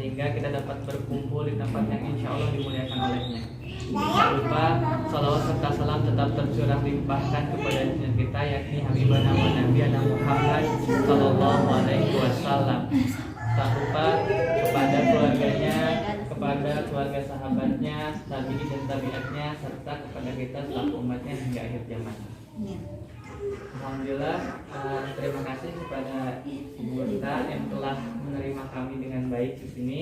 sehingga kita dapat berkumpul di tempat yang insya Allah dimuliakan olehnya. Tak lupa salawat serta salam tetap tercurah limpahkan kepada junjungan kita yakni Habibana wa Nabiyana Muhammad Sallallahu Alaihi Wasallam. Tak lupa kepada keluarganya, kepada keluarga sahabatnya, tabi'in dan tabi'atnya, serta kepada kita selaku umatnya hingga akhir zaman. Alhamdulillah, terima kasih kepada Ibu Rita yang telah menerima kami dengan baik di sini.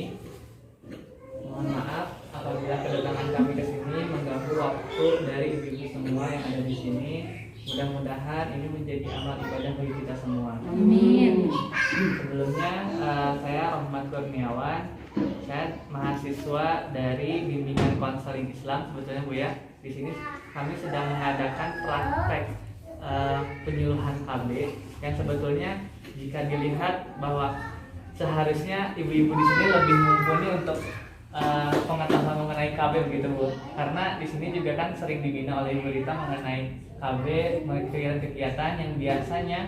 Mohon maaf apabila kedatangan kami ke sini mengganggu waktu dari ibu-ibu semua yang ada di sini. Mudah-mudahan ini menjadi amal ibadah bagi kita semua. Amin. Sebelumnya saya Rahmat Kurniawan, saya mahasiswa dari bimbingan konseling Islam sebetulnya Bu ya. Di sini kami sedang mengadakan praktek penyuluhan KB yang sebetulnya jika dilihat bahwa seharusnya ibu-ibu di sini lebih mumpuni untuk pengetahuan mengenai KB begitu Bu, karena di sini juga kan sering dibina oleh Ibu Rita mengenai KB, kegiatan-kegiatan yang biasanya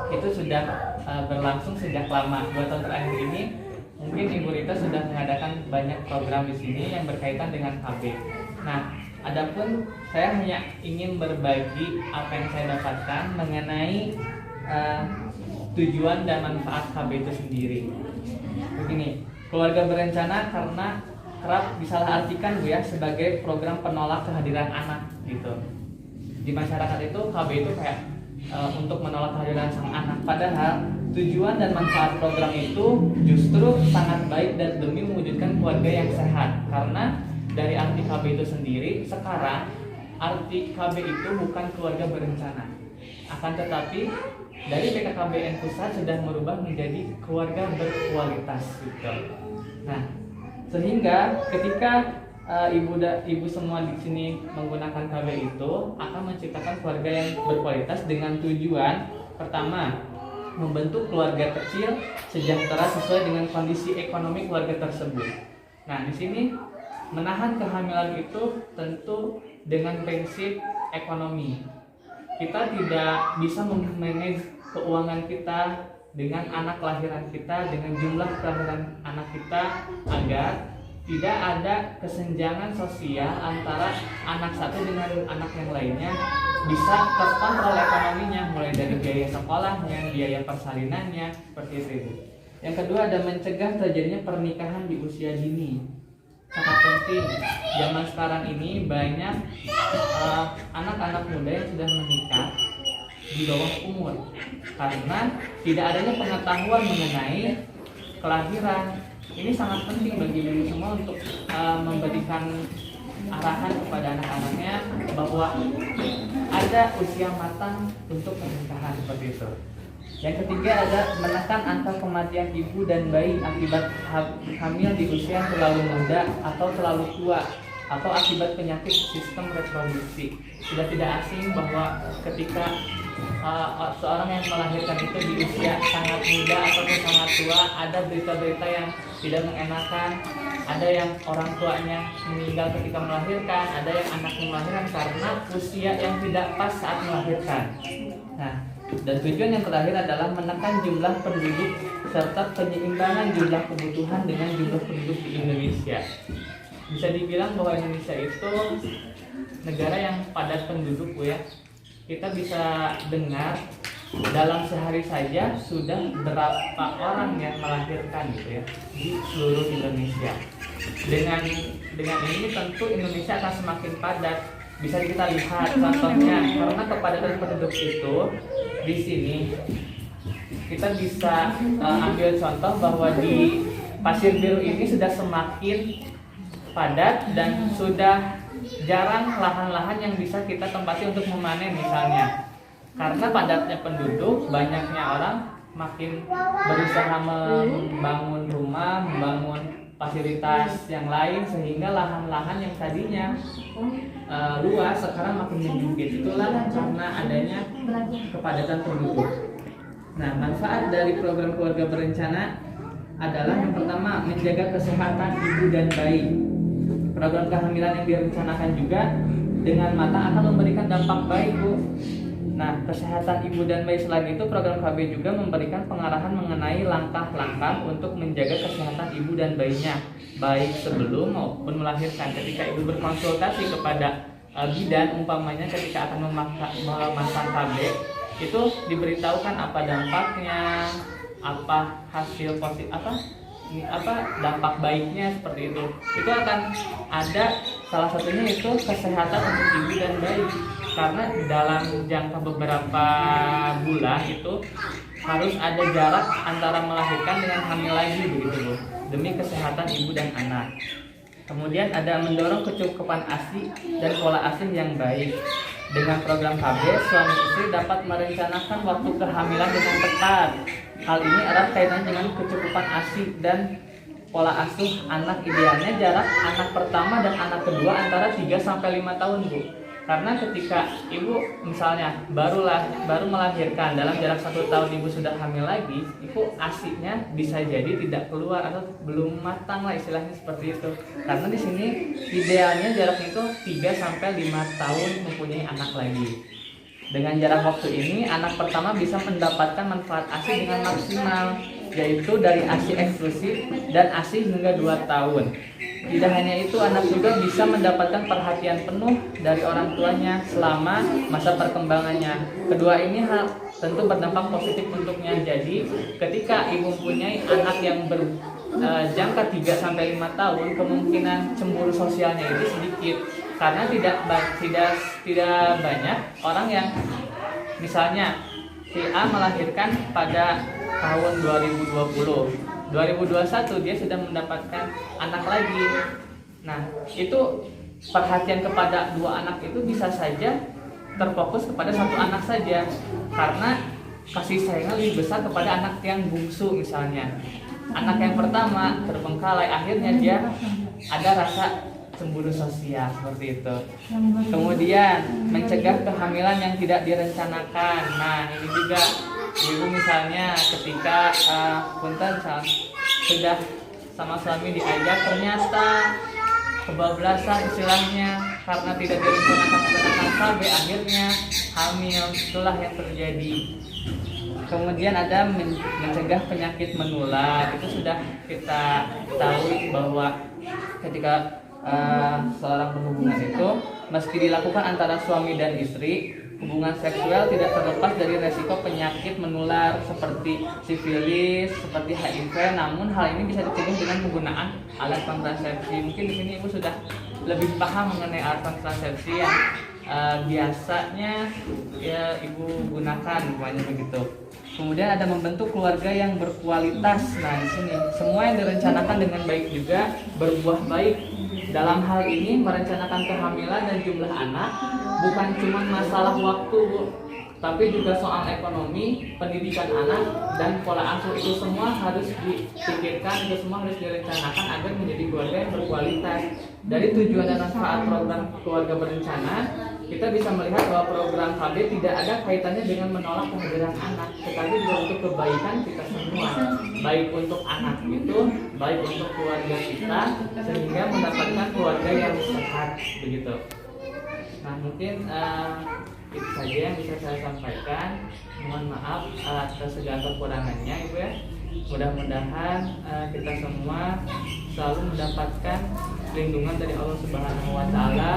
itu sudah berlangsung sejak lama. 2 tahun terakhir ini mungkin Ibu Rita sudah mengadakan banyak program di sini yang berkaitan dengan KB. Nah, adapun saya hanya ingin berbagi apa yang saya dapatkan mengenai tujuan dan manfaat KB itu sendiri. Begini, keluarga berencana karena kerap disalahartikan Bu ya sebagai program penolak kehadiran anak gitu. Di masyarakat itu KB itu kayak untuk menolak kehadiran sang anak, padahal tujuan dan manfaat program itu justru sangat baik dan demi mewujudkan keluarga yang sehat. Karena dari arti KB itu sendiri, sekarang arti KB itu bukan keluarga berencana, akan tetapi dari BKKBN Pusat sudah merubah menjadi keluarga berkualitas gitu. Nah, sehingga ketika ibu semua di sini menggunakan KB itu akan menciptakan keluarga yang berkualitas dengan tujuan pertama, membentuk keluarga kecil sejahtera sesuai dengan kondisi ekonomi keluarga tersebut. Nah, di sini menahan kehamilan itu tentu dengan prinsip ekonomi. Kita tidak bisa memanage keuangan kita dengan anak kelahiran kita, dengan jumlah kelahiran anak kita, agar tidak ada kesenjangan sosial antara anak satu dengan anak yang lainnya, bisa terkontrol ekonominya, mulai dari biaya sekolahnya, biaya persalinannya, seperti itu. Yang kedua ada mencegah terjadinya pernikahan di usia dini. Sangat penting. Zaman sekarang ini banyak anak-anak muda yang sudah menikah di bawah umur karena tidak adanya pengetahuan mengenai kelahiran. Ini sangat penting bagi ibu semua untuk memberikan arahan kepada anak-anaknya bahwa ada usia matang untuk pernikahan seperti itu. Yang ketiga ada menekan angka kematian ibu dan bayi akibat hamil di usia yang terlalu muda atau terlalu tua atau akibat penyakit sistem reproduksi. Sudah tidak asing bahwa ketika seorang yang melahirkan itu di usia sangat muda ataupun sangat tua, ada berita-berita yang tidak mengenakan, ada yang orang tuanya meninggal ketika melahirkan, ada yang anaknya melahirkan karena usia yang tidak pas saat melahirkan. Nah, dan tujuan yang terakhir adalah menekan jumlah penduduk serta penyeimbangan jumlah kebutuhan dengan jumlah penduduk di Indonesia. Bisa dibilang bahwa Indonesia itu negara yang padat penduduk Bu ya. Kita bisa dengar dalam sehari saja sudah berapa orang yang melahirkan gitu ya di seluruh Indonesia. Dengan ini tentu Indonesia akan semakin padat. Bisa kita lihat contohnya karena kepadatan penduduk itu di sini kita bisa ambil contoh bahwa di Pasir Biru ini sudah semakin padat dan sudah jarang lahan-lahan yang bisa kita tempati untuk memanen misalnya. Karena padatnya penduduk, banyaknya orang makin berusaha membangun rumah, membangun fasilitas yang lain sehingga lahan-lahan yang tadinya luas sekarang makin menyempit. Itulah karena adanya kepadatan penduduk. Nah, manfaat dari program keluarga berencana adalah yang pertama menjaga kesehatan ibu dan bayi. Program kehamilan yang direncanakan juga dengan matang akan memberikan dampak baik Bu. Nah, kesehatan ibu dan bayi selain itu, program KB juga memberikan pengarahan mengenai langkah-langkah untuk menjaga kesehatan ibu dan bayinya, baik sebelum maupun melahirkan. Ketika ibu berkonsultasi kepada bidan, umpamanya ketika akan memasang KB, itu diberitahukan apa dampaknya, apa hasil positif, apa dampak baiknya, seperti itu. Itu akan ada salah satunya itu kesehatan untuk ibu dan bayi, karena dalam jangka beberapa bulan itu harus ada jarak antara melahirkan dengan hamil lagi, begitu Bu, demi kesehatan ibu dan anak. Kemudian ada mendorong kecukupan ASI dan pola asuh yang baik. Dengan program KB, suami istri dapat merencanakan waktu kehamilan dengan tepat. Hal ini erat kaitannya dengan kecukupan ASI dan pola asuh anak. Idealnya jarak anak pertama dan anak kedua antara 3-5 tahun, Bu. Karena ketika ibu misalnya baru melahirkan, dalam jarak 1 tahun ibu sudah hamil lagi, itu ASI-nya bisa jadi tidak keluar atau belum matang lah, istilahnya seperti itu. Karena di sini idealnya jarak itu 3-5 tahun mempunyai anak lagi. Dengan jarak waktu ini, anak pertama bisa mendapatkan manfaat ASI dengan maksimal, yaitu dari ASI eksklusif dan ASI hingga 2 tahun. Tidak hanya itu, anak juga bisa mendapatkan perhatian penuh dari orang tuanya selama masa perkembangannya. Kedua ini tentu berdampak positif untuknya. Jadi ketika ibu mempunyai anak yang berjangka 3-5 tahun, kemungkinan cemburu sosialnya itu sedikit. Karena tidak banyak orang yang misalnya si A melahirkan pada tahun 2021 dia sudah mendapatkan anak lagi. Nah, itu perhatian kepada 2 anak itu bisa saja terfokus kepada 1 anak saja, karena kasih sayangnya lebih besar kepada anak yang bungsu misalnya. Anak yang pertama terbengkalai, akhirnya dia ada rasa cemburu sosial seperti itu. Kemudian mencegah kehamilan yang tidak direncanakan. Nah, ini juga ibu misalnya ketika sudah sama suami diajak, ternyata kebablasan istilahnya karena tidak direncanakan KB, akhirnya hamil. Itulah yang terjadi. Kemudian ada mencegah penyakit menular. Itu sudah kita tahu bahwa ketika seorang berhubungan itu, meski dilakukan antara suami dan istri, hubungan seksual tidak terlepas dari resiko penyakit menular seperti sifilis, seperti HIV. Namun hal ini bisa dicegah dengan penggunaan alat kontrasepsi. Mungkin di sini ibu sudah lebih paham mengenai alat kontrasepsi yang biasanya ya ibu gunakan, banyak begitu. Kemudian ada membentuk keluarga yang berkualitas. Nah, di sini semua yang direncanakan dengan baik juga berbuah baik. Dalam hal ini merencanakan kehamilan dan jumlah anak bukan cuma masalah waktu, Bu, tapi juga soal ekonomi, pendidikan anak, dan pola asuh. Itu semua harus dipikirkan, itu semua harus direncanakan agar menjadi keluarga yang berkualitas. Dari tujuan dan manfaat program keluarga berencana, kita bisa melihat bahwa program KB tidak ada kaitannya dengan menolak kehadiran anak, tetapi juga untuk kebaikan kita semua, baik untuk anak itu, baik untuk keluarga kita, sehingga mendapatkan keluarga yang sehat, begitu. Nah, mungkin itu saja yang bisa saya sampaikan. Mohon maaf atas segala kekurangannya, Ibu ya. Mudah-mudahan kita semua selalu mendapatkan lindungan dari Allah Subhanahu wa Ta'ala,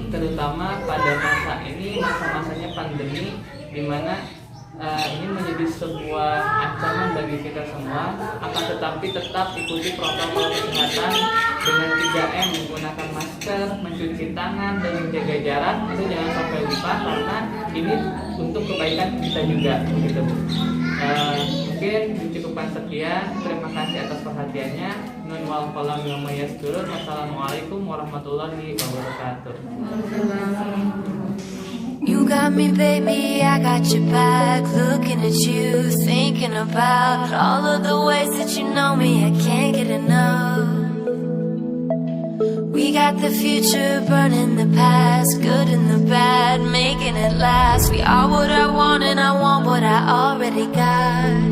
terutama pada masa ini, masa-masanya pandemi, di mana ini menjadi sebuah ancaman bagi kita semua. Akan tetapi tetap ikuti protokol kesehatan dengan 3M, menggunakan masker, mencuci tangan, dan menjaga jarak. Itu jangan sampai lupa, karena ini untuk kebaikan kita juga, begitu. Mungkin cukupkan sekian. Terima kasih atas perhatiannya. Nun wal qalam wa ma yasturun. Wassalamualaikum warahmatullahi wabarakatuh. You got me, baby, I got your back. Looking at you, thinking about all of the ways that you know me. I can't get enough. We got the future, burning the past, good and the bad, making it last. We are what I want and I want what I already got.